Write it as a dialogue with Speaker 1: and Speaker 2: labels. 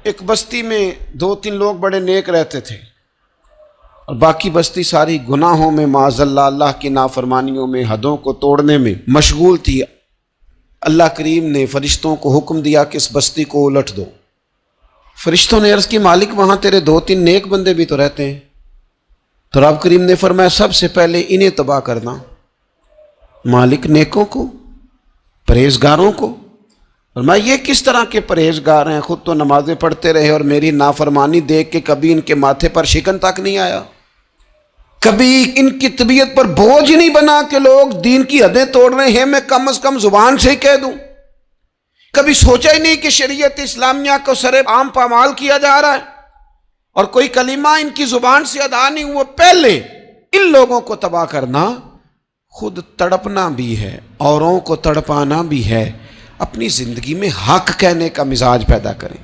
Speaker 1: एक बस्ती में 2-3 लोग बड़े नेक रहते थे और बाकी बस्ती सारी गुनाहों में, माज़अल्लाह अल्लाह की नाफरमानियों में, हदों को तोड़ने में मशगूल थी। अल्लाह करीम ने फरिश्तों को हुक्म दिया कि इस बस्ती को उलट दो। फरिश्तों ने अर्ज़ की, मालिक वहाँ तेरे 2-3 नेक बंदे भी तो रहते हैं। तो रब करीम ने फरमाया, सबसे पहले इन्हें तबाह करना। मालिक नेकों को, परहेजगारों को। और मैं ये किस तरह के परहेजगार हैं, खुद तो नमाजें पढ़ते रहे और मेरी नाफरमानी देख के कभी इनके माथे पर शिकन तक नहीं आया, कभी इनकी तबीयत पर बोझ नहीं बना कि लोग दीन की हदें तोड़ रहे हैं, मैं कम से कम जुबान से ही कह दूं। कभी सोचा ही नहीं कि शरीयत इस्लामिया को सरे आम पामाल किया जा रहा है और कोई कलीमा इनकी जुबान से अदा नहीं हुआ। पहले इन लोगों को तबाह करना, खुद तड़पना भी है, औरों को तड़पाना भी है, अपनी जिंदगी में हक कहने का मिजाज पैदा करें।